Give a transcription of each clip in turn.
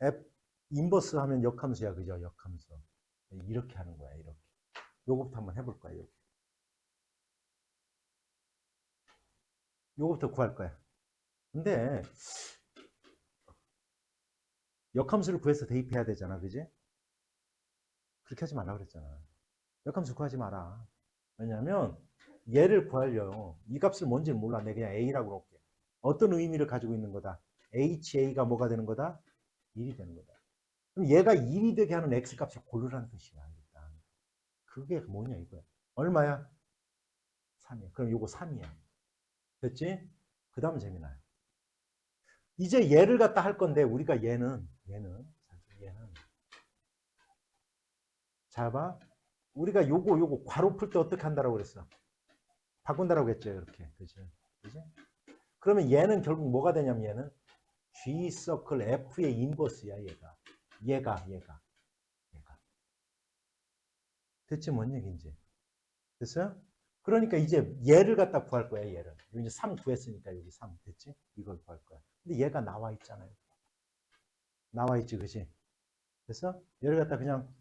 F 인버스 하면 역함수야, 그죠? 역함수. 이렇게 하는 거야, 이렇게. 요거부터 한번 해볼 거야, 이렇게. 요거부터 구할 거야. 근데 역함수를 구해서 대입해야 되잖아, 그지? 그렇게 하지 말라 그랬잖아. 역함수 구하지 마라. 왜냐하면 얘를 구하려고 이 값을 뭔지는 몰라. 내가 그냥 A라고 놓을게. 어떤 의미를 가지고 있는 거다? HA가 뭐가 되는 거다? 1이 되는 거다. 그럼 얘가 1이 되게 하는 X값을 고르라는 뜻이야. 일단. 그게 뭐냐 이거야. 얼마야? 3이야. 그럼 요거 3이야. 됐지? 그 다음 재미나요. 이제 얘를 갖다 할 건데 우리가 얘는 자 봐. 우리가 요거 괄호 풀 때 어떻게 한다라고 그랬어? 바꾼다라고 했죠. 이렇게. 그지? 그지? 그러면 얘는 결국 뭐가 되냐면 얘는 G 서클 F의 인버스야, 얘가. 대체 뭔 얘기인지. 됐어요? 그러니까 이제 얘를 갖다 구할 거야, 얘를. 이제 3 구했으니까 여기 3 됐지? 이걸 구할 거야. 근데 얘가 나와 있잖아요. 나와 있지, 그지? 됐어? 얘를 갖다 그냥,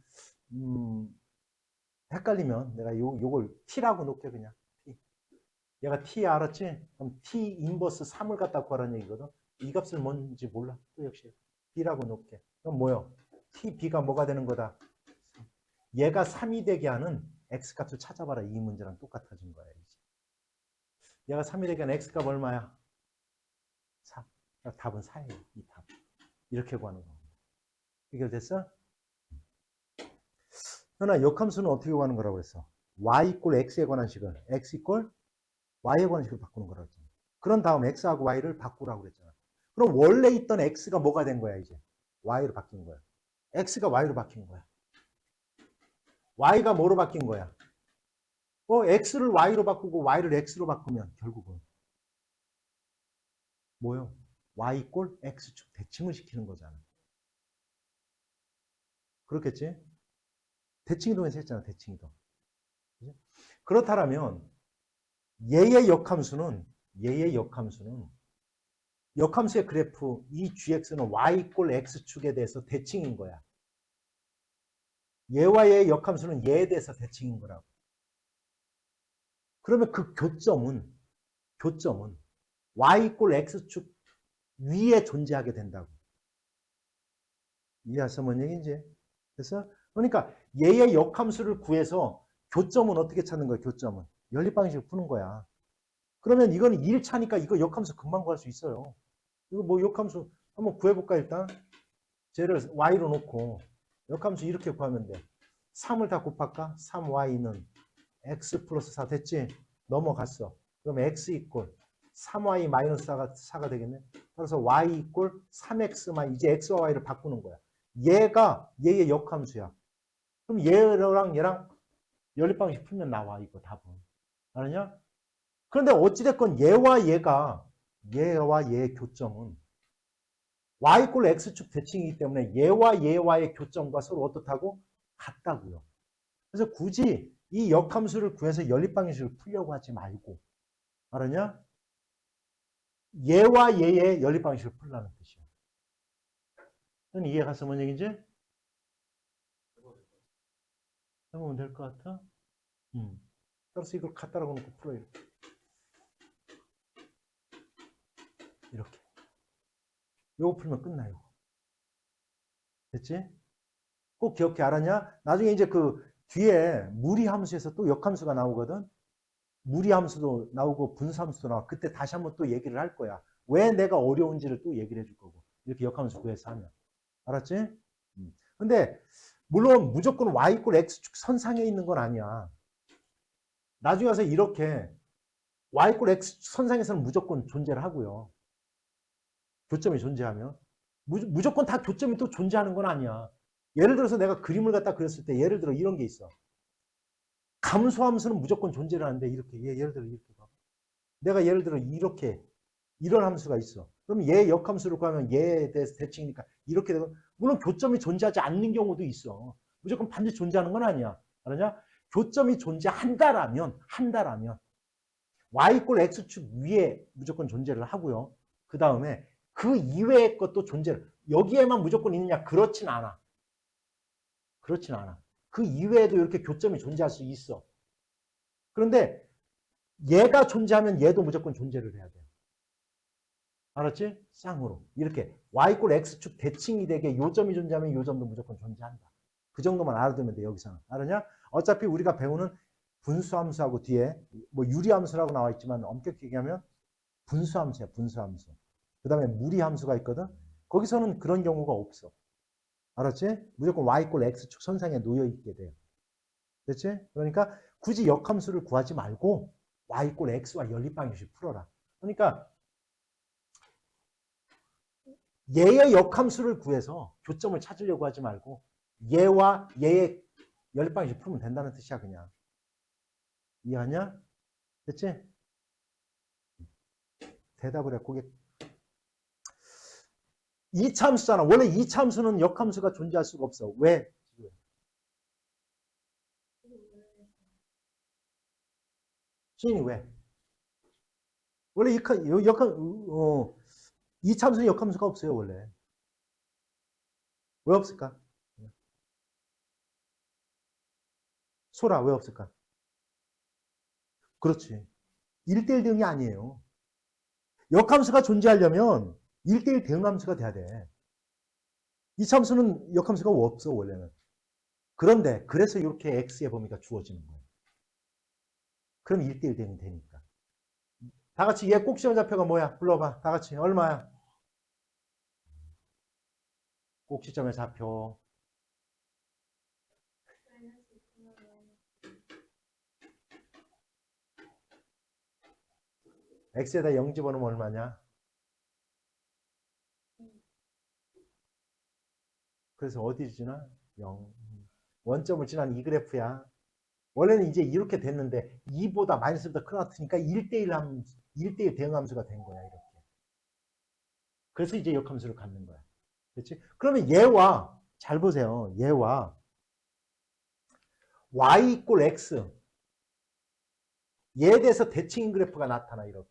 헷갈리면 내가 요걸 T라고 놓게 그냥. T. 얘가 T 알았지? 그럼 T 인버스 3을 갖다 구하라는 얘기거든. 이 값을 뭔지 몰라. 또 역시 B라고 놓게. 그럼 뭐요? T, B가 뭐가 되는 거다? 얘가 3이 되게 하는 X값을 찾아봐라. 이 문제랑 똑같아진 거야. 이제. 얘가 3이 되게 하는 X값 얼마야? 4. 그러니까 답은 4예요. 이 답. 이렇게 구하는 거. 해결됐어? 그러나 역함수는 어떻게 구하는 거라고 했어? Y 이꼴 X에 관한 식을 X 이꼴 Y에 관한 식을 바꾸는 거라고 했잖아. 그런 다음 X하고 Y를 바꾸라고 그랬잖아. 그럼 원래 있던 X가 뭐가 된 거야, 이제? Y로 바뀐 거야. X가 Y로 바뀐 거야. Y가 뭐로 바뀐 거야? X를 Y로 바꾸고 Y를 X로 바꾸면 결국은 뭐요? Y 이꼴 X축 대칭을 시키는 거잖아. 그렇겠지? 대칭이동에서 했잖아, 대칭이동. 그렇다면 얘의 역함수는 역함수의 그래프 이 gx는 y 이꼴 x축에 대해서 대칭인 거야. 얘와 얘의 역함수는 얘에 대해서 대칭인 거라고. 그러면 그 교점은 y 이꼴 x축 위에 존재하게 된다고. 이해하셔 뭔 얘기인지? 그래서 그러니까 얘의 역함수를 구해서 교점은 어떻게 찾는 거야? 교점은 연립방식을 푸는 거야. 그러면 이거는 1차니까 이거 역함수 금방 구할 수 있어요. 이거 뭐 역함수 한번 구해볼까 일단? 쟤를 y로 놓고 역함수 이렇게 구하면 돼. 3을 다 곱할까? 3y는 x 플러스 4 됐지? 넘어갔어. 그럼 x 이꼴 3y 마이너스 4가 되겠네. 그래서 y 이꼴 3x만 이제 x와 y를 바꾸는 거야. 얘가 얘의 역함수야. 그럼 얘랑 연립방식 풀면 나와 이거 답은. 알았냐? 그런데 어찌됐건 얘와 얘의 교점은 y 이꼴 x축 대칭이기 때문에 얘와의 교점과 서로 어떻다고? 같다고요. 그래서 굳이 이 역함수를 구해서 연립방식을 풀려고 하지 말고 알았냐? 얘와 얘의 연립방식을 풀라는 뜻이야. 넌 이해가서 뭔 얘기인지? 해보면 될 것 같아? 따라서 이걸 갖다라고 놓고 풀어 이렇게. 이렇게. 요거 풀면 끝나요. 됐지? 꼭 기억해. 알았냐? 나중에 이제 그 뒤에 무리함수에서 또 역함수가 나오거든? 무리함수도 나오고 분수함수도 나와. 그때 다시 한번 또 얘기를 할 거야. 왜 내가 어려운지를 또 얘기를 해줄 거고. 이렇게 역함수 구해서 하면. 알았지? 근데 물론 무조건 y 이꼴 x축 선상에 있는 건 아니야. 나중에 와서 이렇게 y 이꼴 x축 선상에서는 무조건 존재를 하고요. 교점이 존재하면. 무조건 다 교점이 또 존재하는 건 아니야. 예를 들어서 내가 그림을 갖다 그렸을 때 예를 들어 이런 게 있어. 감소함수는 무조건 존재를 하는데 이렇게 예를 들어 이렇게 봐. 내가 예를 들어 이렇게 이런 함수가 있어. 그럼 얘 역함수를 구하면 얘에 대해서 대칭이니까 이렇게 되고 물론 교점이 존재하지 않는 경우도 있어. 무조건 반드시 존재하는 건 아니야. 알았냐? 교점이 존재한다라면 y 이꼴 x축 위에 무조건 존재를 하고요. 그 다음에 그 이외의 것도 존재를 여기에만 무조건 있느냐? 그렇진 않아. 그렇진 않아. 그 이외에도 이렇게 교점이 존재할 수 있어. 그런데 얘가 존재하면 얘도 무조건 존재를 해야 돼. 알았지? 쌍으로. 이렇게 y = x축 대칭이 되게 요점이 존재하면 요점도 무조건 존재한다. 그 정도만 알아두면 돼, 여기서는. 알았냐? 어차피 우리가 배우는 분수함수하고 뒤에 뭐 유리함수라고 나와 있지만 엄격히 얘기하면 분수함수야, 분수함수. 그 다음에 무리함수가 있거든. 거기서는 그런 경우가 없어. 알았지? 무조건 y = x축 선상에 놓여 있게 돼요. 됐지? 그러니까 굳이 역함수를 구하지 말고 y = x와 연립방정식 풀어라. 그러니까 얘의 역함수를 구해서 교점을 찾으려고 하지 말고 얘와 얘의 연립방정식 풀면 된다는 뜻이야, 그냥. 이해하냐? 됐지? 대답을 해, 고객. 이차함수잖아. 원래 이차함수는 역함수가 존재할 수가 없어. 왜? 시인이 왜? 원래 이차함수는 역함수가 없어요, 원래. 왜 없을까? 소라, 왜 없을까? 그렇지. 1대1 대응이 아니에요. 역함수가 존재하려면 1대1 대응함수가 돼야 돼. 이차함수는 역함수가 없어, 원래는. 그런데 그래서 이렇게 x의 범위가 주어지는 거예요. 그럼 1대1 대응이 되니까. 다 같이 얘 꼭지점 좌표가 뭐야? 불러봐. 다 같이 얼마야? 꼭지점의 좌표. x에다 0 집어넣으면 얼마냐? 그래서 어디 지나? 0. 원점을 지난 이 그래프야. 원래는 이제 이렇게 됐는데 2보다 마이너스보다 크나트니까 1대1 대응함수가 된 거야, 이렇게. 그래서 이제 역함수를 갖는 거야. 그렇지? 그러면 얘와 잘 보세요. 얘와 y = x 얘에 대해서 대칭인 그래프가 나타나, 이렇게.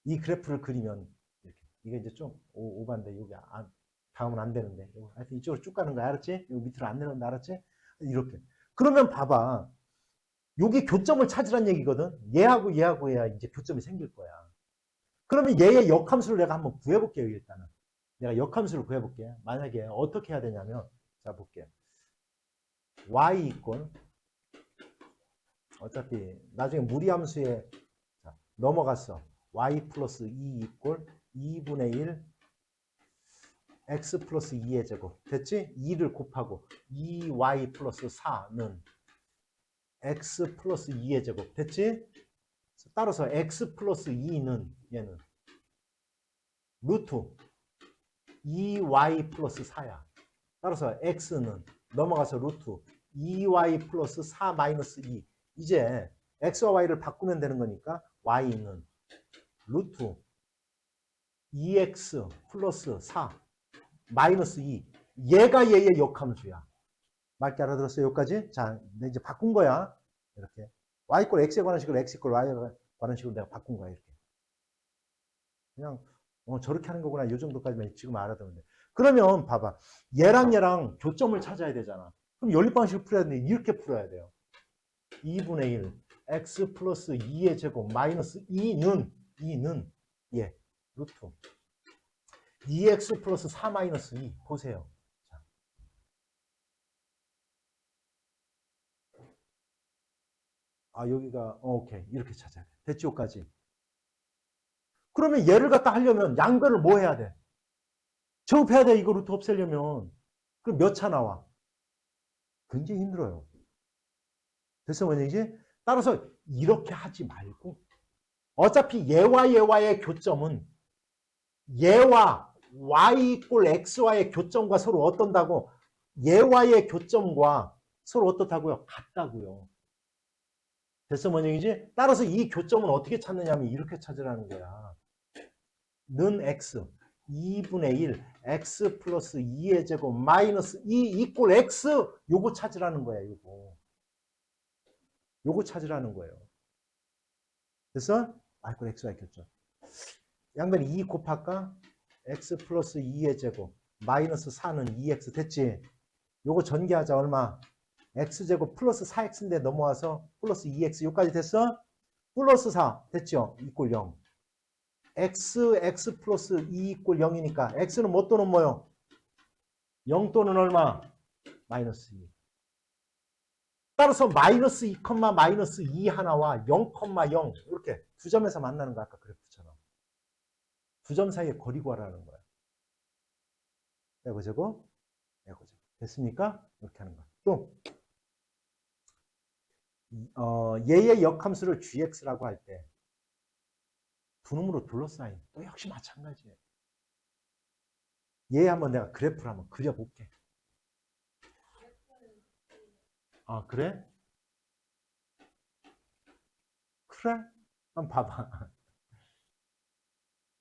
이 그래프를 그리면 이렇게. 이게 이제 좀 오반데 여기 다음은 안 되는데. 하여튼 이쪽으로 쭉 가는 거야, 알았지? 여기 밑으로 안 내려온다, 알았지? 이렇게. 그러면 봐봐. 여기 교점을 찾으란 얘기거든. 얘하고 얘하고 얘야 이제 교점이 생길 거야. 그러면 얘의 역함수를 내가 한번 구해볼게요, 일단은. 내가 역함수를 구해볼게. 만약에 어떻게 해야 되냐면, 자, 볼게요. y = 어차피 나중에 무리함수에 넘어갔어. y + 2 = 2분의 1 x + 2의 제곱. 됐지? 2를 곱하고 2y + 4는 x + 2의 제곱. 됐지? 따라서 x + 2는 얘는 루트 2y + 4야. 따라서 x는 넘어가서 루트 2y + 4 - 2. 이제 x와 y를 바꾸면 되는 거니까 y는 루트 2x + 4 - 2. 얘가 얘의 역함수야. 맞게 알아들었어요? 여기까지? 자, 이제 바꾼 거야. 이렇게. y = x에 관한 식으로 x = y에 관한 식으로 내가 바꾼 거야, 이렇게. 그냥 저렇게 하는 거구나. 이 정도까지만 지금 알아두면 돼. 그러면 봐봐. 얘랑 교점을 찾아야 되잖아. 그럼 연립방식을 풀어야 되는데 이렇게 풀어야 돼요. 2분의 1 x + 2의 제곱 마이너스 2는 예, 루트 2x + 4 - 2. 보세요. 자. 여기가 오케이. 이렇게 찾아야 돼. 됐지요까지. 그러면 얘를 갖다 하려면 양변을 뭐 해야 돼? 제곱해야 돼. 이거 루트 없애려면. 그럼 몇 차 나와? 굉장히 힘들어요. 됐어, 뭔 얘기지? 따라서 이렇게 하지 말고 어차피 얘와의 교점은 얘와 y = x와의 교점과 서로 어떤다고? 얘와의 교점과 서로 어떻다고요? 같다고요. 됐어, 뭔 얘기지? 따라서 이 교점은 어떻게 찾느냐면 이렇게 찾으라는 거야. 는 x 2분의 1 x + 2의 제곱 마이너스 2 = x. 요거 찾으라는 거야, 요거 찾으라는 거예요. 됐어? y = x와의 교점. 양변 2 곱할까? x 플러스 2의 제곱 마이너스 4는 2x 됐지? 요거 전개하자. 얼마? x제곱 플러스 4x인데 넘어와서 플러스 2x 요까지 됐어? 플러스 4 됐죠? 이꼴 0. x 플러스 2 이꼴 0이니까 x는 뭐 또는 뭐요? 0 또는 얼마? 마이너스 2. 따라서 마이너스 2, 마이너스 2 하나와 0, 0 이렇게 두 점에서 만나는 거 아까 그래프처럼. 두 점 사이에 거리 구하라는 거야. 야구제곱, 야구제곱. 됐습니까? 이렇게 하는 거야. 또 얘의 역함수를 gx라고 할 때 두 놈으로 둘러싸인 또 역시 마찬가지예요. 얘 한번 내가 그래프를 한번 그려볼게. 아 그래? 그래? 한번 봐봐.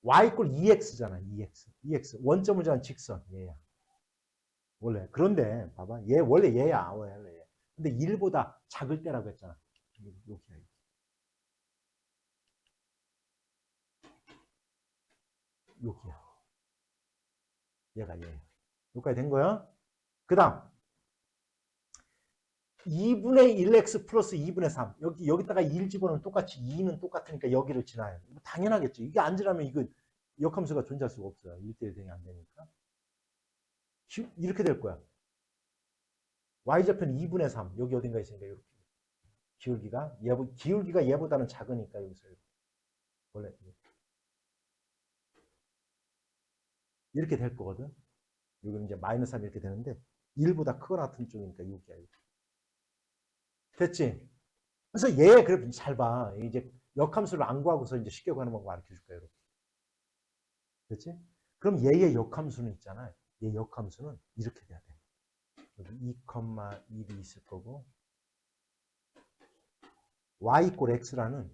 y 꼴 2x잖아. 2x. 원점을 정한 직선 얘야. 원래. 그런데 봐봐. 얘 원래 얘야. 원래 얘. 근데 1보다 작을 때라고 했잖아. 여기야. 여기야. 얘가 얘야. 여기까지 된 거야? 그 다음 2분의 1x 플러스 2분의 3. 여기다가 1 집어넣으면 똑같이 2는 똑같으니까 여기를 지나요. 당연하겠죠. 이게 안 지나면 이거 역함수가 존재할 수가 없어요. 1대1 대응이 안 되니까. 이렇게 될 거야. y좌표는 2분의 3. 여기 어딘가 있으니까 이렇게. 기울기가 얘보다는 작으니까 여기서 원래 이렇게 될 거거든. 여기는 이제 마이너스 3 이렇게 되는데 1보다 크거나 같은 쪽이니까 여기야. 됐지? 그래서 얘 그래프 잘 봐. 이제 역함수를 안 구하고서 이제 쉽게 구하는 방법 가르쳐 줄 거야. 이렇게. 됐지? 그럼 얘의 역함수는 있잖아. 얘 역함수는 이렇게 돼야 돼. 여기 2,1이 있을 거고 y 이꼴 x라는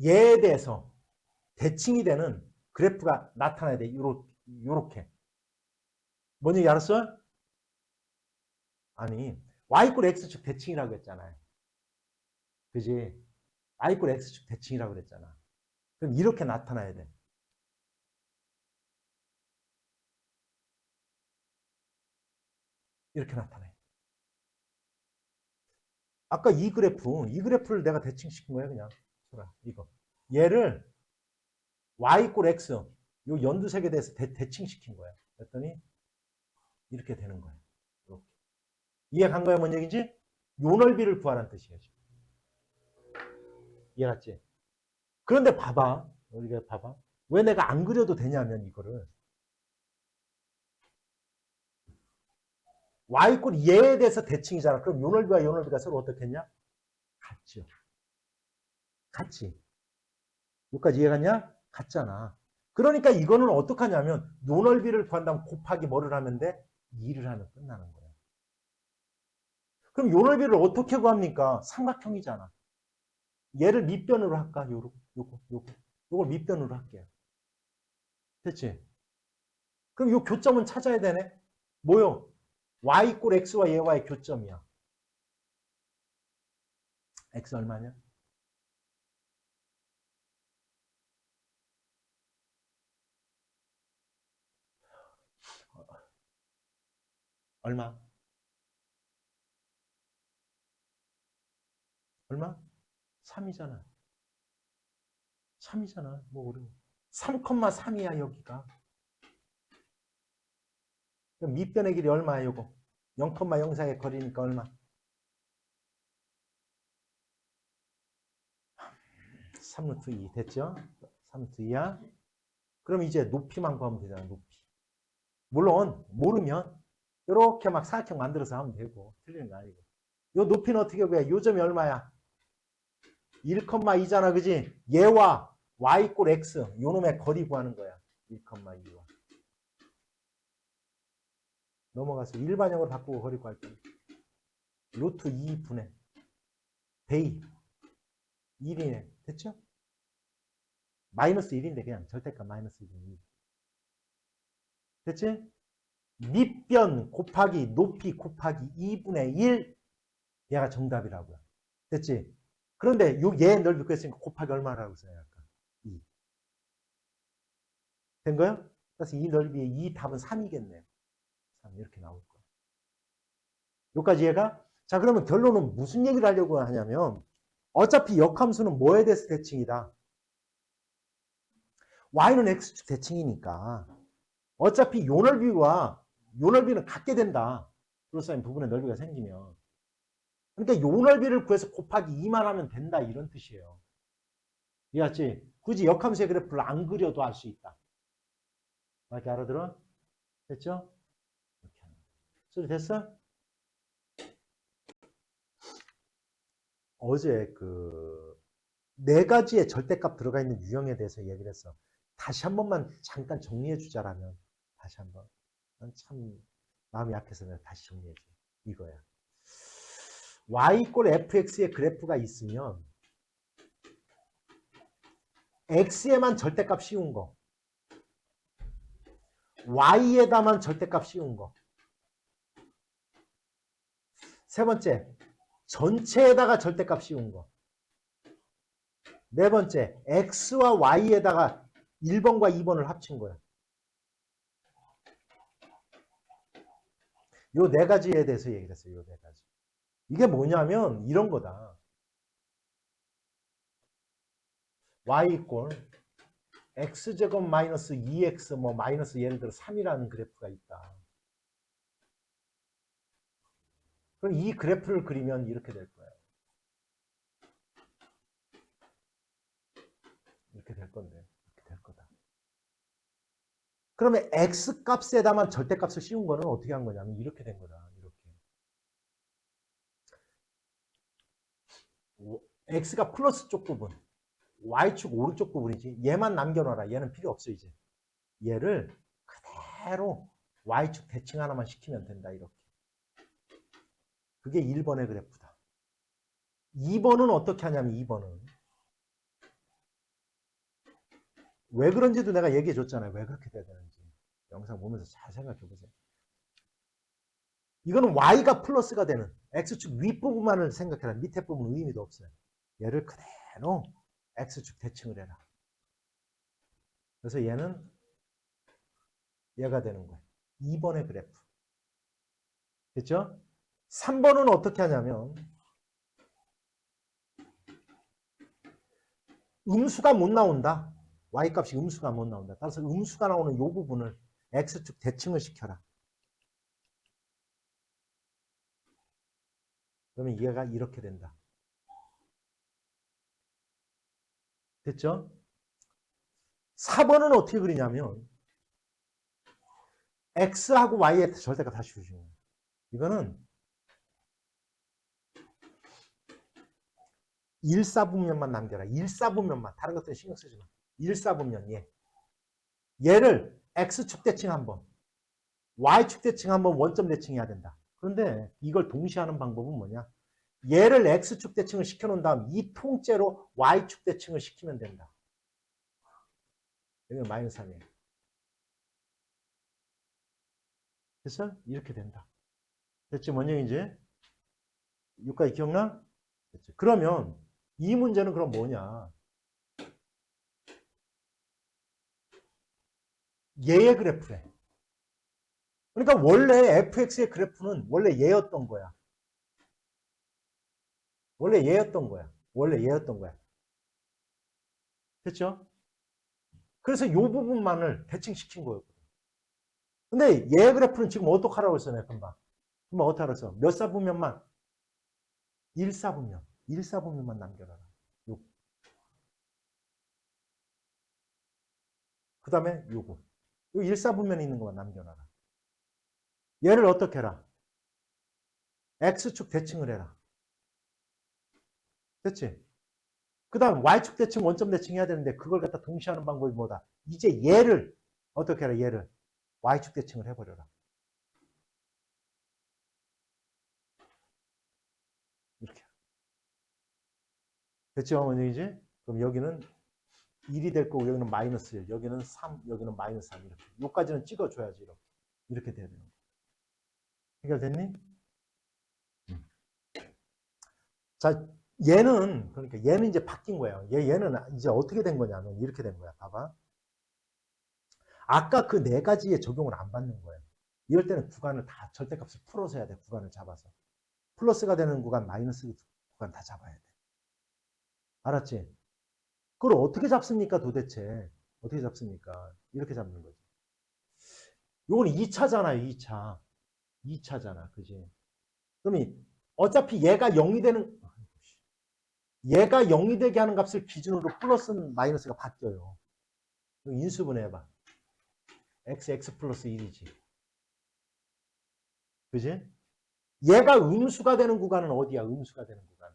얘에 대해서 대칭이 되는 그래프가 나타나야 돼. 요렇게. 뭔 얘기 알았어? 아니 y 이꼴 x축 대칭이라고 했잖아요. 그지? y 이꼴 x축 대칭이라고 그랬잖아. 그럼 이렇게 나타나야 돼. 이렇게 나타나요. 아까 이 그래프를 내가 대칭시킨 거야 그냥. 이거. 얘를 y 이꼴 x 요 연두색에 대해서 대칭시킨 거야. 그랬더니 이렇게 되는 거야. 이렇게. 이해 간 거야? 뭔 얘기인지? 요 넓이를 구하라는 뜻이에요. 이해갔지? 그런데 봐봐. 우리가 봐봐. 왜 내가 안 그려도 되냐면 이거를 y 이꼴 얘에 대해서 대칭이잖아. 그럼 요 넓이와 요 넓이가 서로 어떻겠냐? 같죠. 같지. 여기까지 이해갔냐? 같잖아. 그러니까 이거는 어떻게 하냐면 요 넓이를 구한다면 곱하기 뭐를 하면 돼? 2를 하면 끝나는 거야. 그럼 요 넓이를 어떻게 구합니까? 삼각형이잖아. 얘를 밑변으로 할까? 요걸 밑변으로 할게요. 됐지? 그럼 요 교점은 찾아야 되네? 뭐요? y 이꼴 x와 얘와의 교점이야. x 얼마냐? 얼마? 얼마? 3이잖아. 3이잖아. 뭐 어려워. 3,3이야 여기가. 그럼 밑변의 길이 얼마야 요거? 0,04의 거리니까 얼마? 3루트 2 됐죠? 3루트 2야. 그럼 이제 높이만 구하면 되잖아. 높이. 물론 모르면 이렇게 막 사각형 만들어서 하면 되고 틀리는 거 아니고. 요 높이는 어떻게 구해? 요 점이 얼마야? 1,2잖아. 그지? 얘와 y 이꼴 x 요 놈의 거리 구하는 거야. 1,2와. 넘어가서 일반형으로 바꾸고 거리 구할 때 루트 2분의 베이 1이네. 됐죠? 마이너스 1인데 그냥 절대값 마이너스 1이네. 됐지? 밑변 곱하기 높이 곱하기 2분의 1 얘가 정답이라고요. 됐지? 그런데 얘 넓이 구했으니까 곱하기 얼마라고 써야 할까? 2. 된 거야? 그래서 이 넓이의 이 답은 3이겠네요. 3 이렇게 나올 거야. 여기까지 이해가? 자, 그러면 결론은 무슨 얘기를 하려고 하냐면 어차피 역함수는 뭐에 대해서 대칭이다? y는 x축 대칭이니까 어차피 요 넓이와 요 넓이는 같게 된다. 둘러싸인 부분의 넓이가 생기면. 그러니까 요 넓이를 구해서 곱하기 2만 하면 된다. 이런 뜻이에요. 이해했지? 굳이 역함수의 그래프를 안 그려도 알 수 있다. 이렇게 알아들어? 됐죠? 이렇게 하는 거야. 소리 됐어? 어제 그 네 가지의 절대값 들어가 있는 유형에 대해서 얘기를 했어. 다시 한 번만 잠깐 정리해 주자라면 다시 한 번. 난 참 마음이 약해서 내가 다시 정리해 줘. 이거야. y = fx의 그래프가 있으면 x에만 절대값 씌운 거, y에다만 절대값 씌운 거. 세 번째, 전체에다가 절대값 씌운 거. 네 번째, x와 y에다가 1번과 2번을 합친 거야. 요 네 가지에 대해서 얘기를 했어요. 요 네 가지. 이게 뭐냐면 이런 거다. y = x제곱 마이너스 2x 뭐 마이너스 예를 들어 3이라는 그래프가 있다. 그럼 이 그래프를 그리면 이렇게 될 거예요. 이렇게 될 건데. 이렇게 될 거다. 그러면 x 값에다만 절대값을 씌운 거는 어떻게 한 거냐면 이렇게 된 거다. 이렇게. x가 플러스 쪽 부분, y축 오른쪽 부분이지. 얘만 남겨놔라. 얘는 필요 없어 이제. 얘를 그대로 y축 대칭 하나만 시키면 된다. 이렇게. 그게 1번의 그래프다. 2번은 어떻게 하냐면 2번은 왜 그런지도 내가 얘기해 줬잖아요. 왜 그렇게 돼야 되는지. 영상 보면서 잘 생각해 보세요. 이거는 y가 플러스가 되는 x축 윗부분만을 생각해라. 밑에 부분은 의미도 없어요. 얘를 그대로 x축 대칭을 해라. 그래서 얘는 얘가 되는 거예요. 2번의 그래프. 됐죠? 3번은 어떻게 하냐면 음수가 못 나온다. y값이 음수가 못 나온다. 따라서 음수가 나오는 이 부분을 x축 대칭을 시켜라. 그러면 얘가 이렇게 된다. 됐죠? 4번은 어떻게 그리냐면 x하고 y의 절대값 다시 주시는 거예요. 이거는 1사분면만 남겨라. 1사분면만. 다른 것들은 신경 쓰지 마. 1사분면 얘. 얘를 x축 대칭 한번, y축 대칭 한번 원점 대칭해야 된다. 그런데 이걸 동시에 하는 방법은 뭐냐? 얘를 x축 대칭을 시켜놓은 다음 이 통째로 y축 대칭을 시키면 된다. 여기는 마이너스 3이에요. 그래서 이렇게 된다. 됐지? 뭔 얘기인지? 여기까지 기억나? 됐지? 그러면 이 문제는 그럼 뭐냐? 얘의 그래프래. 그러니까 원래 fx의 그래프는 원래 얘였던 거야. 원래 얘였던 거야. 원래 얘였던 거야. 됐죠? 그래서 이 부분만을 대칭시킨 거였거든. 근데 얘 그래프는 지금 어떻게 하라고 했어, 내가 금방. 금방 어떻게 하라고 했어? 몇 사분면만? 1사분면. 1사분면만 남겨놔라. 그 다음에 요거. 요 1사분면에 있는 것만 남겨놔라. 얘를 어떻게 해라? x축 대칭을 해라. 됐지? 그 다음 y축 대칭, 원점 대칭 해야 되는데 그걸 갖다 동시에 하는 방법이 뭐다? 이제 얘를 어떻게 해라? 얘를 y축 대칭을 해버려라. 이렇게. 됐죠? 어머니지? 그럼 여기는 1이 될 거고 여기는 마이너스 1, 여기는 3, 여기는 마이너스 3 이렇게. 요까지는 찍어줘야지 이렇게. 이렇게 돼야 되는 거야. 해결됐니? 자, 얘는 그러니까 얘는 이제 바뀐 거예요. 얘는 이제 어떻게 된 거냐면 이렇게 된 거야. 봐봐. 아까 그 네 가지의 적용을 안 받는 거예요. 이럴 때는 구간을 다 절대값을 풀어서 해야 돼. 구간을 잡아서. 플러스가 되는 구간, 마이너스 구간 다 잡아야 돼. 알았지? 그걸 어떻게 잡습니까 도대체? 어떻게 잡습니까? 이렇게 잡는 거지. 요건 2차잖아요. 2차. 2차잖아. 그지? 그럼 어차피 얘가 0이 되는 얘가 0이 되게 하는 값을 기준으로 플러스 마이너스가 바뀌어요. 인수분해해봐. x 플러스 1이지. 그지? 얘가 음수가 되는 구간은 어디야? 음수가 되는 구간.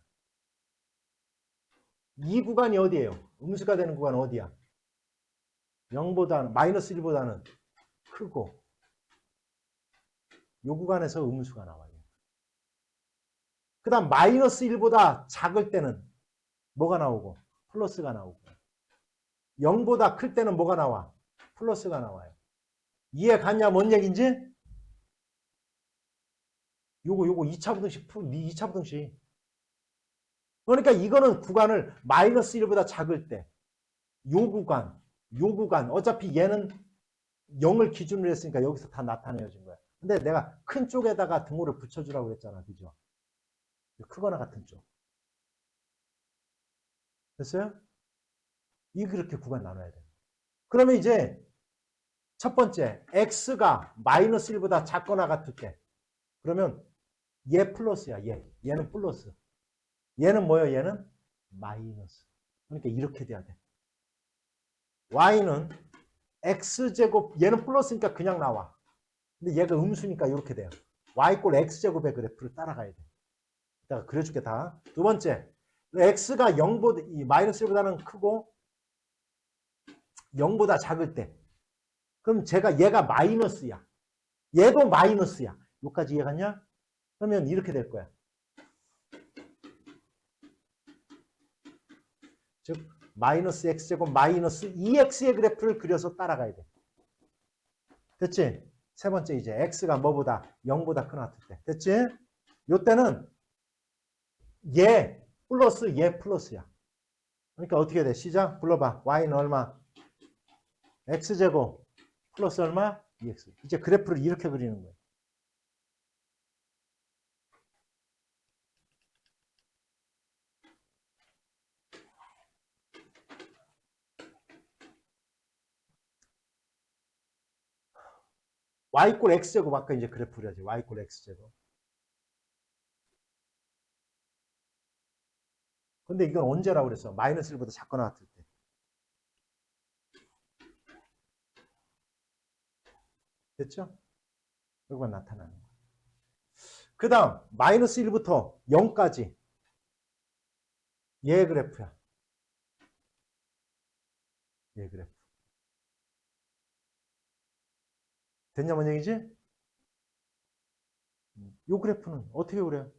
이 구간이 어디예요? 음수가 되는 구간은 어디야? 0보다는 마이너스 1보다는 크고 이 구간에서 음수가 나와요. 그 다음 마이너스 1보다 작을 때는 뭐가 나오고? 플러스가 나오고 0보다 클 때는 뭐가 나와? 플러스가 나와요. 이해 갔냐? 뭔 얘기인지? 요거 2차 부등식 2차 부등식. 그러니까 이거는 구간을 마이너스 1보다 작을 때 요 구간 어차피 얘는 0을 기준으로 했으니까 여기서 다 나타내어진 거야. 근데 내가 큰 쪽에다가 등호를 붙여주라고 했잖아. 그죠? 크거나 같은 쪽. 됐어요? 이 그렇게 구간 나눠야 돼. 그러면 이제 첫 번째 x가 마이너스 1보다 작거나 같을 때 그러면 얘 플러스야. 얘는 플러스. 얘는 뭐예요? 얘는 마이너스. 그러니까 이렇게 돼야 돼. y는 x제곱 얘는 플러스니까 그냥 나와. 근데 얘가 음수니까 이렇게 돼요. y 꼴 x제곱의 그래프를 따라가야 돼. 이따가 그려줄게 다. 두 번째 x가 0보다 이 마이너스 1보다는 크고 0보다 작을 때 그럼 얘가 마이너스야. 얘도 마이너스야. 여기까지 이해갔냐? 그러면 이렇게 될 거야. 즉 마이너스 x제곱 마이너스 2x의 그래프를 그려서 따라가야 돼. 됐지? 세 번째 이제 x가 뭐보다 0보다 큰 같을 때. 됐지? 요때는 얘 플러스 얘 플러스야. 그러니까 어떻게 돼? 시작 불러봐. y는 얼마? x제곱 플러스 얼마? 2x. 이제 그래프를 이렇게 그리는 거예요. y 꼴 x제곱 아까 이제 그래프 그려야지. y 꼴 x제곱. 근데 이건 언제라고 그랬어? 마이너스 1보다 작거나 같을 때. 됐죠? 여기만 나타나는 거야. 그 다음 마이너스 1부터 0까지 얘 그래프야. 얘 그래프. 됐냐 뭔 얘기지? 요 그래프는 어떻게 그래요?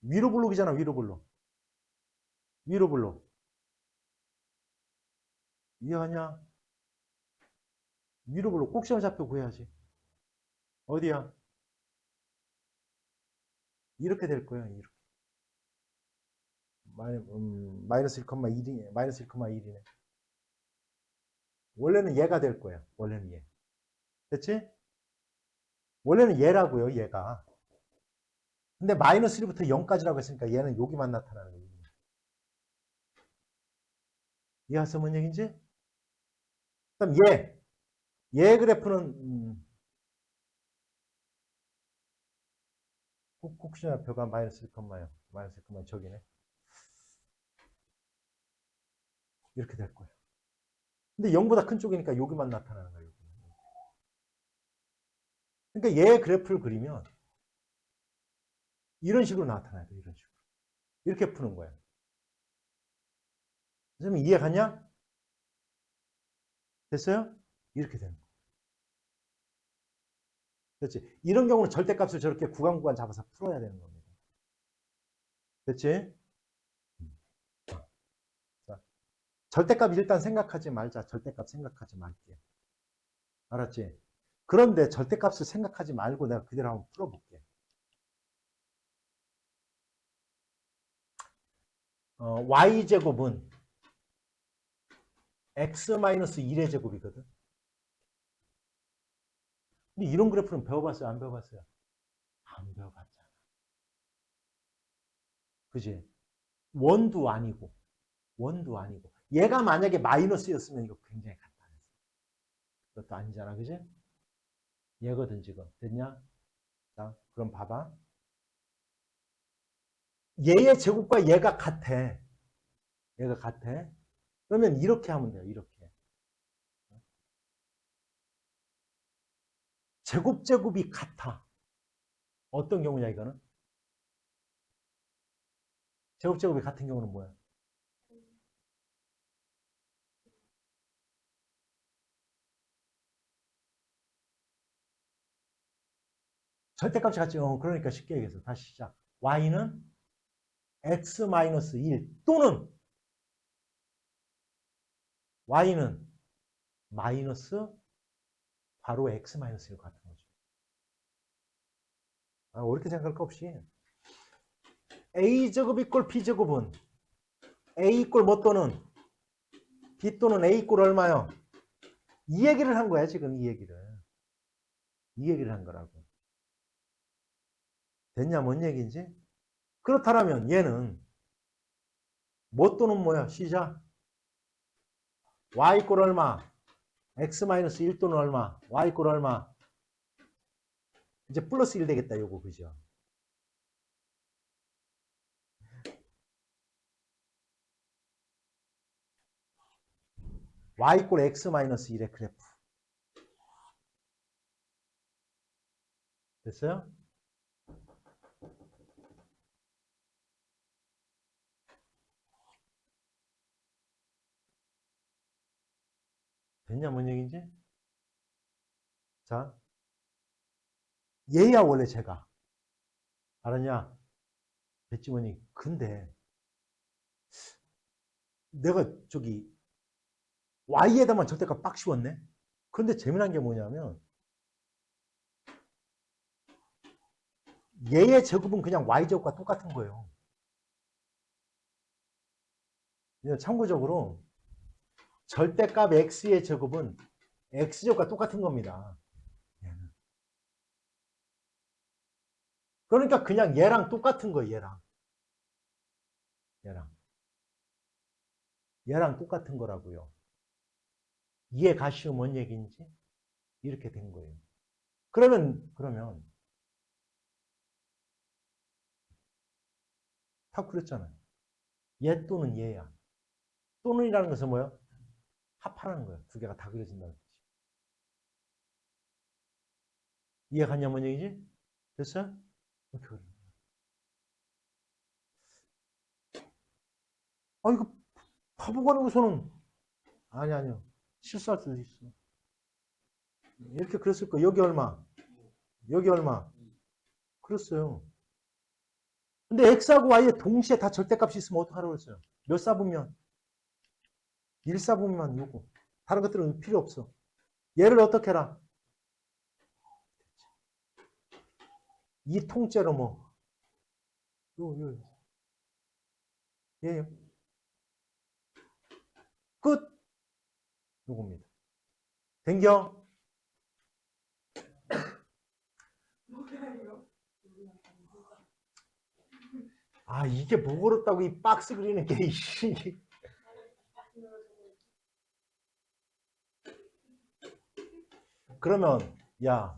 위로 블록이잖아. 위로 블록. 위로 블록. 이해하냐? 위로 블록 꼭지점 좌표 구해야지. 어디야? 이렇게 될 거야. 이렇게. 마이너스 1,1이네. 마이너스 1,1이네. 원래는 얘가 될 거야. 원래는 얘. 됐지? 원래는 얘라고요. 얘가. 근데 마이너스 1부터 0까지라고 했으니까 얘는 여기만 나타나는 거예요. 이해하세요? 뭔 얘기인지? 그럼 얘 그래프는 꼭지점표가 마이너스 1,0 마이너스 1,0 저기네. 이렇게 될 거예요. 근데 0보다 큰 쪽이니까 여기만 나타나는 거예요. 그러니까 얘 그래프를 그리면 이런 식으로 나타나야 돼. 이런 식으로. 이렇게 푸는 거예요. 선생님 이해 갔냐? 됐어요? 이렇게 되는 거예요. 됐지? 이런 경우는 절대값을 저렇게 구간 잡아서 풀어야 되는 겁니다. 됐지? 자, 절대값 일단 생각하지 말자. 절대값 생각하지 말게. 알았지? 그런데 절대값을 생각하지 말고 내가 그대로 한번 풀어볼게. y제곱은 x-1의 제곱이거든. 근데 이런 그래프는 배워봤어요? 안 배워봤어요? 안 배워봤잖아. 그지? 원도 아니고, 원도 아니고. 얘가 만약에 마이너스였으면 이거 굉장히 간단했어. 그것도 아니잖아, 그지? 얘거든, 지금. 됐냐? 자, 그럼 봐봐. 얘의 제곱과 얘가 같아. 얘가 같아. 그러면 이렇게 하면 돼요, 이렇게. 제곱이 같아. 어떤 경우냐, 이거는? 제곱이 같은 경우는 뭐야? 절대값이 같지. 그러니까 쉽게 얘기해서 다시 시작. y는 x-1 또는 y는 마이너스 바로 x-1 같은 거죠. 어렵게 생각할 거 없이 a제곱 이꼴 b제곱은 a 이꼴 뭐 또는 b 또는 a 이꼴 얼마요? 이 얘기를 한 거야 지금 이 얘기를 한 거라고. 됐냐 뭔 얘기인지? 그렇다면 얘는 뭐 또는 뭐야? 시작. y 이꼴 얼마? x-1 또는 얼마? y 이꼴 얼마? 이제 플러스 1 되겠다 요거 그죠? y 이꼴 x-1의 그래프. 됐어요? 됐냐 뭔 얘기인지? 자, 얘야 원래 제가. 알았냐? 배지원이 근데 내가 저기 y에다만 절대값 빡 씌웠네? 근데 재미난 게 뭐냐면 얘의 제곱은 그냥 y제곱과 똑같은 거예요. 참고적으로 절대값 x의 제곱은 x제곱과 똑같은 겁니다. 그러니까 그냥 얘랑 똑같은 거예요. 얘랑 똑같은 거라고요. 이해 가시오 뭔 얘기인지? 이렇게 된 거예요. 그러면 다 그랬잖아요. 얘 또는 얘야. 또는이라는 것은 뭐예요? 합하라는 거예요. 두 개가 다 그려진다는 거지. 이해 갔냐 뭔 얘기지? 됐어요? 이렇게 그려. 이거 바보가 아니고서는 아니요. 실수할 수도 있어. 이렇게 그랬을 거 여기 얼마? 여기 얼마? 그랬어요. 근데 x하고 y에 동시에 다 절대값이 있으면 어떡하라고 그랬어요? 몇 사분면? 1사분면 요거. 다른 것들은 필요 없어. 얘를 어떻게 해라? 이 통째로 뭐. 요. 얘요. 끝. 요겁니다. 된겨? 이게 뭐 그렇다고 이 박스 그리는 게, 그러면, 야,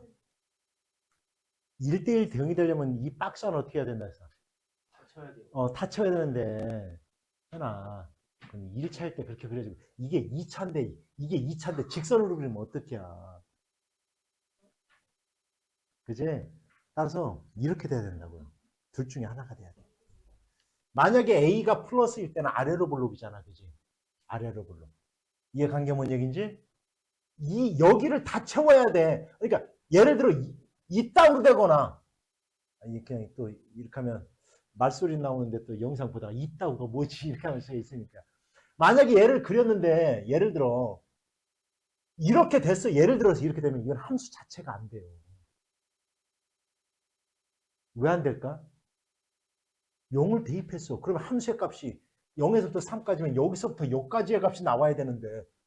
1대1 대응이 되려면 이 박스는 어떻게 해야 된다 해서? 다 쳐야 되는데, 해나. 1차일 때 그렇게 그려지고, 이게 2차인데, 직선으로 그리면 어떡해야. 그지? 따라서 이렇게 돼야 된다고요. 둘 중에 하나가 돼야 돼. 만약에 A가 플러스일 때는 아래로 볼록이잖아. 그지? 아래로 볼록. 이해 관계 뭔 얘기인지? 여기를 다 채워야 돼. 그러니까 예를 들어 이따구로 되거나 그냥 또 이렇게 하면 말소리 나오는데 또 영상 보다가 이따구가 뭐지 이렇게 하면 써 있으니까 만약에 얘를 그렸는데 예를 들어 이렇게 됐어. 예를 들어서 이렇게 되면 이건 함수 자체가 안 돼요. 왜 안 될까? 0을 대입했어. 그러면 함수의 값이 0에서부터 3까지면 여기서부터 여기까지의 값이 나와야 되는데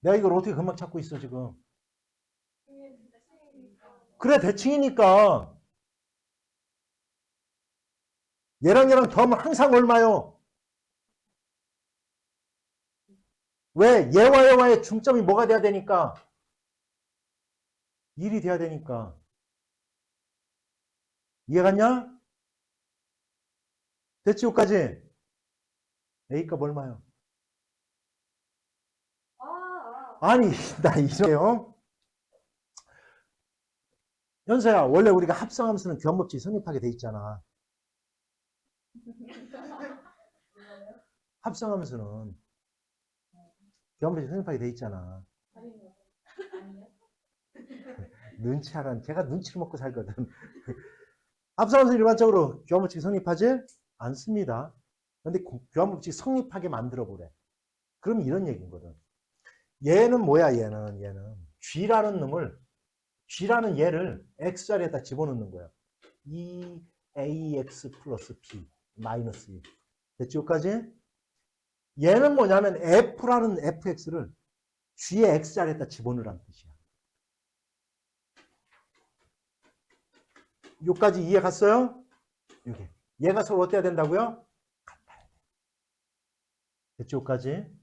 내가 이걸 어떻게 금방 찾고 있어, 지금. 그래, 대칭이니까. 얘랑 더하면 항상 얼마요? 왜? 얘와의 중점이 뭐가 돼야 되니까? 1이 돼야 되니까. 이해갔냐? 됐지, 여기까지? A값 얼마요? 아니, 나 이래요. 현서야, 원래 우리가 합성함수는 교환법칙이 성립하게 돼 있잖아. 합성함수는 교환법칙이 성립하게 돼 있잖아. 눈치하란, 걔가 눈치를 먹고 살거든. 합성함수는 일반적으로 교환법칙이 성립하지 않습니다. 근데 교환법칙이 성립하게 만들어 보래. 그럼 이런 얘기거든. 얘는 뭐야, 얘는. G라는 얘를 X자리에다 집어넣는 거야. EAX 플러스 B 마이너스 1. 됐지, 여기까지? 얘는 뭐냐면 F라는 FX를 G의 X자리에다 집어넣으라는 뜻이야. 여기까지 이해 갔어요? 여기. 얘가 서로 어때야 된다고요? 같아야 돼. 됐지, 여기까지?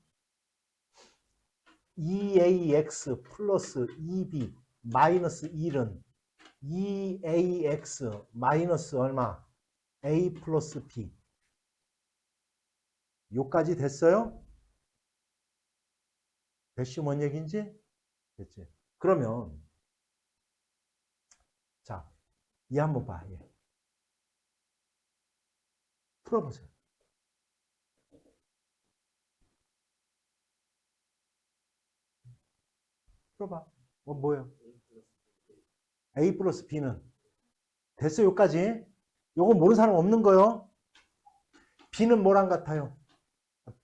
EAX 플러스 EB 마이너스 1은 EAX 마이너스 얼마? A 플러스 B. 요까지 됐어요? 됐시 뭔 얘기인지? 됐지? 그러면 자, 얘 한번 봐. 얘. 풀어보세요. 풀어봐. 뭐예요? A 플러스 B는 됐어, 요까지. 요거 모르는 사람 없는 거요. B는 뭐랑 같아요?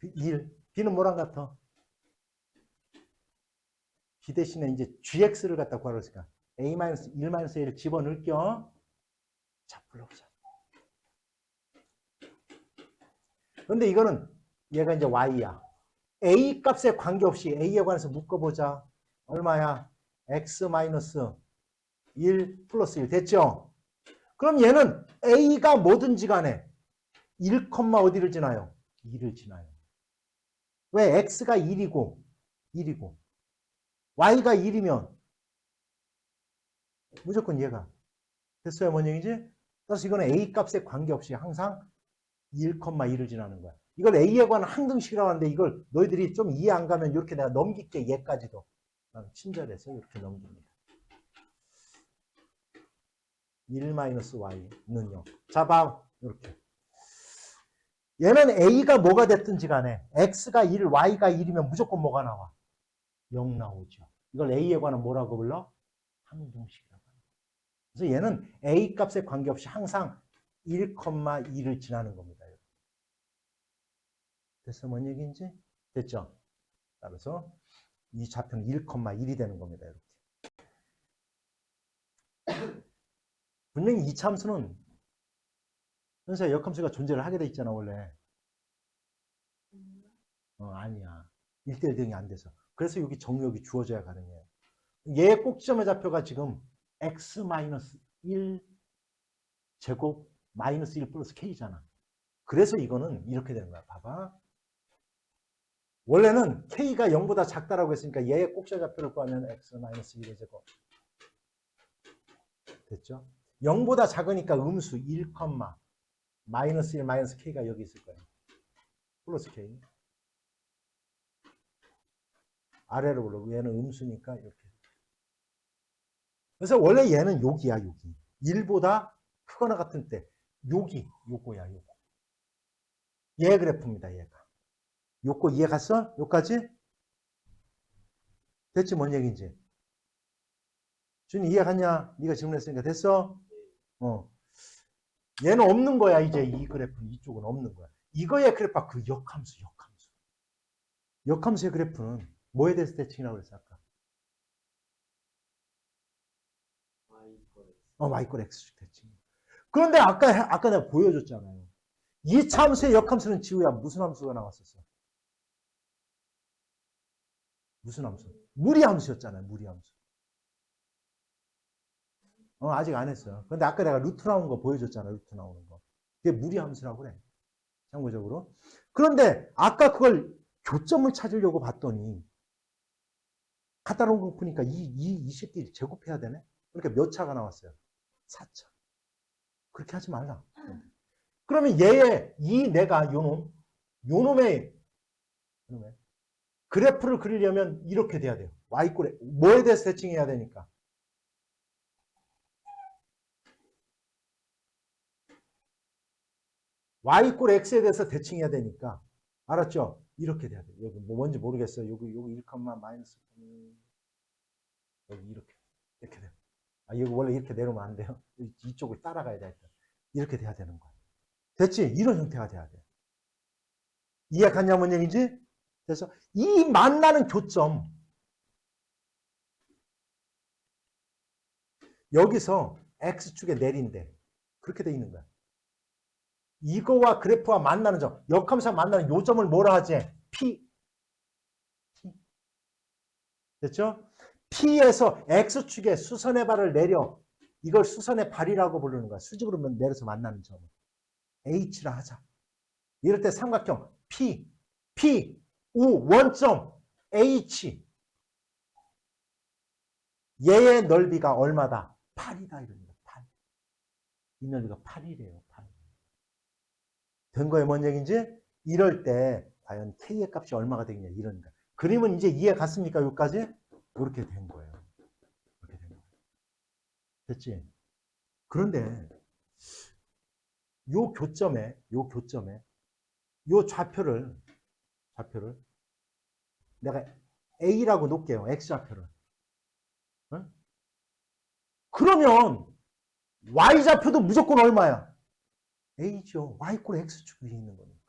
1. B는 뭐랑 같아? B 대신에 이제 GX를 갖다 구하라니까 A-1-1을 집어넣을게요. 자, 불러보자. 그런데 이거는 얘가 이제 Y야. A 값에 관계없이 A에 관해서 묶어보자. 얼마야? X-1 플러스 1 됐죠? 그럼 얘는 A가 뭐든지 간에 1, 어디를 지나요? 2를 지나요. 왜? X가 1이고 Y가 1이면 무조건 얘가. 됐어요? 뭔 얘기지? 따라서 이거는 A 값에 관계없이 항상 1, 2를 지나는 거야. 이걸 A에 관한 항등식이라고 하는데 이걸 너희들이 좀 이해 안 가면 이렇게 내가 넘길게. 얘까지도. 친절해서 이렇게 넘깁니다. 1-y는요. 자, 봐. 이렇게. 얘는 A가 뭐가 됐든지 간에 X가 1, Y가 1이면 무조건 뭐가 나와? 0 나오죠. 이걸 A에 관한 뭐라고 불러? 항등식이라고 합니다. 그래서 얘는 A 값에 관계없이 항상 1, 2를 지나는 겁니다. 됐어? 뭔 얘기인지? 됐죠? 따라서 이 좌표는 1,1이 되는 겁니다. 이렇게. 분명히 이 참수는 현재 역함수가 존재를 하게 돼 있잖아, 원래. 아니야. 1대1 대응이 안 돼서. 그래서 여기 정의역이 주어져야 가능해요. 얘의 꼭지점의 좌표가 지금 x-1 제곱 마이너스 1 플러스 k잖아. 그래서 이거는 이렇게 되는 거야. 봐봐. 원래는 k가 0보다 작다라고 했으니까 얘의 꼭지점 좌표를 구하면 x-1의 제곱. 됐죠? 0보다 작으니까 음수 1, 마이너스 1, 마이너스 k가 여기 있을 거예요. 플러스 k. 아래로 올라오고 얘는 음수니까 이렇게. 그래서 원래 얘는 여기야, 여기. 1보다 크거나 같은 때 요거야, 요거. 얘 그래프입니다, 얘가. 요거 이해 갔어? 요까지? 됐지, 뭔 얘기인지. 준이 이해 갔냐? 네가 질문했으니까 됐어? 얘는 없는 거야, 이제 이 그래프는. 이쪽은 없는 거야. 이거의 그래프가 그 역함수. 역함수의 그래프는 뭐에 대해서 대칭이라고 그랬어, 아까? y 꼴 x축 대칭. 그런데 아까 내가 보여줬잖아요. 이 참수의 역함수는 지우야 무슨 함수가 나왔었어? 무슨 함수? 무리함수였잖아요. 무리함수. 아직 안 했어요. 근데 아까 내가 루트 나온 거 보여줬잖아. 루트 나오는 거. 그게 무리함수라고 그래. 참고적으로. 그런데 아까 그걸 교점을 찾으려고 봤더니 갖다 놓은 거 보니까 이 새끼 제곱해야 되네? 그러니까 몇 차가 나왔어요? 4차. 그렇게 하지 말라. 그러면 얘의 내가 요놈의 그래프를 그리려면 이렇게 돼야 돼요. y꼴에 뭐에 대해서 대칭해야 되니까? y꼴 x에 대해서 대칭해야 되니까 알았죠? 이렇게 돼야 돼요. 여기 뭐 뭔지 모르겠어요. 여기 1, 마이너스 여기 이렇게 돼요. 여기 원래 이렇게 내려오면 안 돼요. 이쪽을 따라가야 돼. 이렇게 돼야 되는 거야. 됐지? 이런 형태가 돼야 돼. 이해 갔냐 뭔 얘기인지? 그래서 이 만나는 교점 여기서 x축에 내린대. 그렇게 돼 있는 거야. 이거와 그래프와 만나는 점, 역함수와 만나는 요 점을 뭐라 하지? P. 됐죠? P에서 X축에 수선의 발을 내려 이걸 수선의 발이라고 부르는 거야. 수직으로 내려서 만나는 점을 H라 하자. 이럴 때 삼각형 P, U, 원점 H 얘의 넓이가 얼마다? 8이다 이럽니다. 8. 이 넓이가 8이래요. 8. 된 거에 뭔 얘기인지? 이럴 때 과연 K의 값이 얼마가 되겠냐 이런 거. 그림은 이제 이해 갔습니까? 여기까지? 이렇게 된 거예요. 이렇게 된 거예요. 됐지? 그런데 요 교점에 요 좌표를 내가 A라고 놓을게요. X좌표를. 응? 그러면 Y좌표도 무조건 얼마야? A죠. Y꼴 X축 위에 있는 거니까.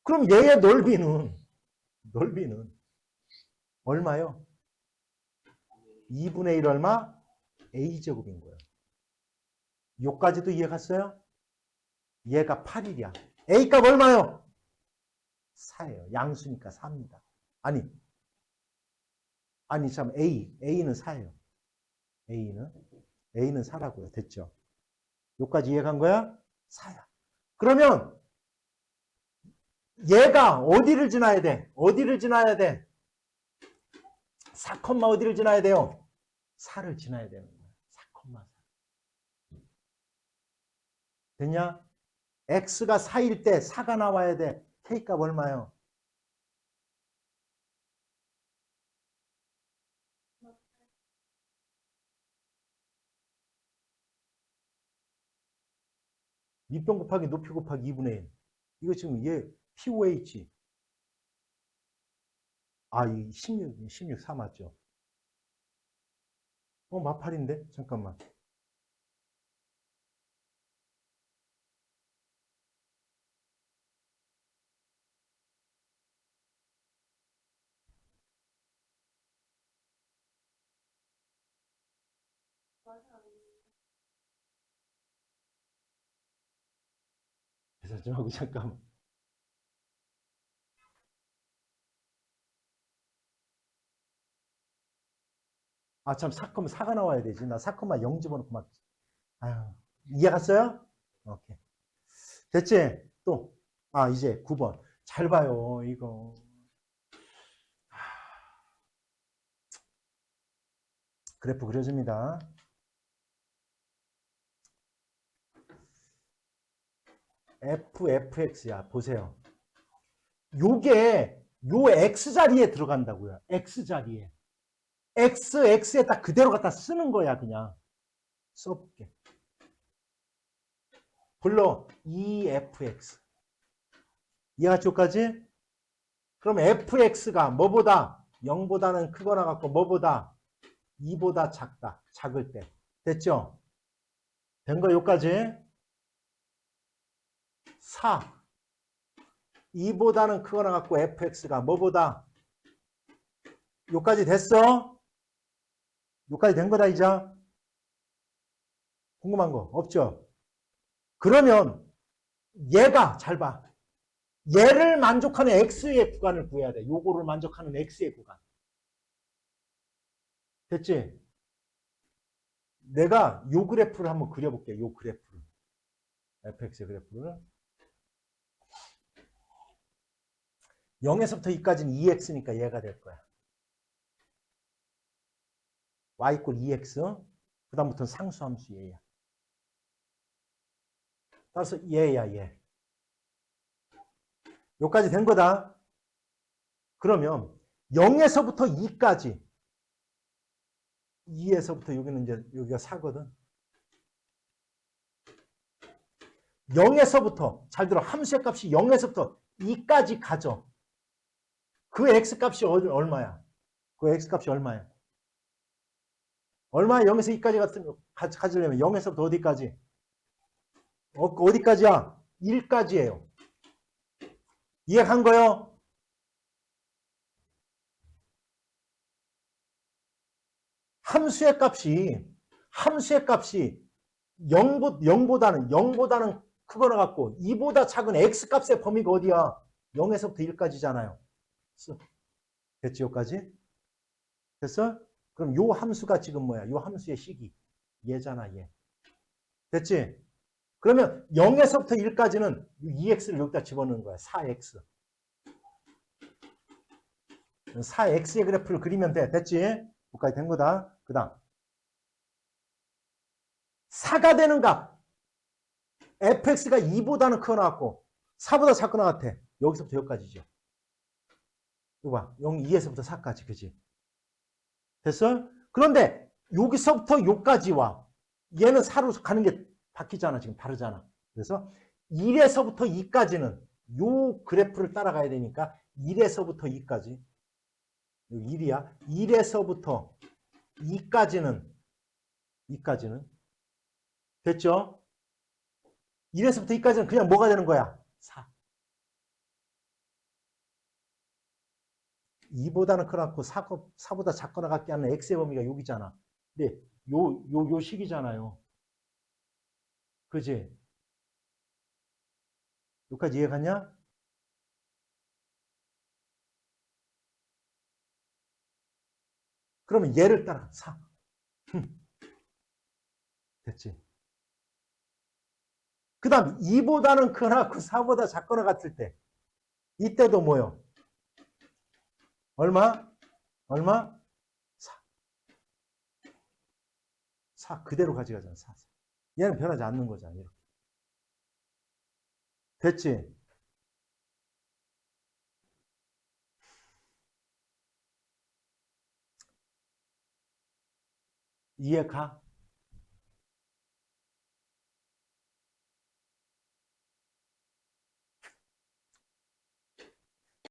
그럼 얘의 넓이는 얼마요? 2분의 1 얼마? A제곱인 거예요. 요까지도 이해 갔어요? 얘가 8이야. A값 얼마요? 4예요. 양수니까 4입니다. 아니 참 A는 4예요. A는 4라고요. 됐죠? 요까지 이해 간 거야? 4야. 그러면 얘가 어디를 지나야 돼? 4, 어디를 지나야 돼요? 4를 지나야 되는 거야. 4, 4. 됐냐? x가 4일 때 4가 나와야 돼. k값 얼마요? 밑변 곱하기 높이 곱하기 2분의 1. 이거 지금 얘 POH. 이 16, 4 맞죠? 마팔인데? 잠깐만. 계산 좀 하고 잠깐만. 참 4가 나와야 되지. 나 4,0 집어넣고 막. 아유, 이해 갔어요? 오케이. 됐지? 또. 이제 9번. 잘 봐요, 이거. 그래프 그려줍니다. fx야. 보세요. 요게 요 x자리에 들어간다고요. x자리에. x에 딱 그대로 갖다 쓰는 거야, 그냥. 써볼게. 불러. EFX. 이해하죠, 여기까지? 그럼 fx가 뭐보다? 0보다는 크거나 같고 뭐보다? 2보다 작다. 작을 때. 됐죠? 된 거 여기까지? 4. 2보다는 크거나 같고 fx가 뭐보다? 여기까지 됐어? 여기까지 된 거다, 이제? 궁금한 거 없죠? 그러면 얘가 잘 봐. 얘를 만족하는 x의 구간을 구해야 돼. 요거를 만족하는 x의 구간. 됐지? 내가 요 그래프를 한번 그려볼게. 요 그래프를. fx의 그래프를. 0에서부터 2까지는 2x니까 얘가 될 거야. y 이꼴 2x. 그 다음부터는 상수함수 얘야. 따라서 얘야, 얘. 여기까지 된 거다. 그러면 0에서부터 2까지. 2에서부터 여기는 이제 여기가 4거든. 0에서부터 잘 들어. 함수의 값이 0에서부터 2까지 가져. 그 x값이 얼마야? 그 x값이 얼마야? 얼마야? 0에서 2까지 가지려면 0에서부터 어디까지? 어디까지야? 1까지예요. 이해한 거요? 함수의 값이 0보다는 크거나 같고 2보다 작은 x값의 범위가 어디야? 0에서부터 1까지잖아요. 됐지? 여기까지? 됐어? 그럼 요 함수가 지금 뭐야? 요 함수의 식이 얘잖아, 얘. 됐지? 그러면 0에서부터 1까지는 2x를 여기다 집어넣는 거야. 4x. 4x의 그래프를 그리면 돼. 됐지? 여기까지 된 거다. 그 다음 4가 되는 값. fx가 2보다는 크거 나왔고 4보다 작거 나왔대. 여기서부터 여기까지죠. 이거 봐. 2에서부터 4까지. 그지? 됐어? 그런데 여기서부터 여기까지 와. 얘는 4로 가는 게 바뀌잖아. 지금 다르잖아. 그래서 1에서부터 2까지는 요 그래프를 따라가야 되니까 1에서부터 2까지. 여기 1이야. 1에서부터 2까지는 됐죠? 1에서부터 2까지는 그냥 뭐가 되는 거야? 4. 2보다는 크고 4보다 작거나 같게 하는 x의 범위가 여기잖아. 근데 요 식이잖아요. 그지? 여기까지 이해갔냐? 그러면 얘를 따라 4. 됐지? 그 다음 2보다는 크고 4보다 작거나 같을 때 이때도 뭐요? 얼마? 4. 4 그대로 가져가잖아. 4. 얘는 변하지 않는 거잖아. 이렇게. 됐지? 이해 가?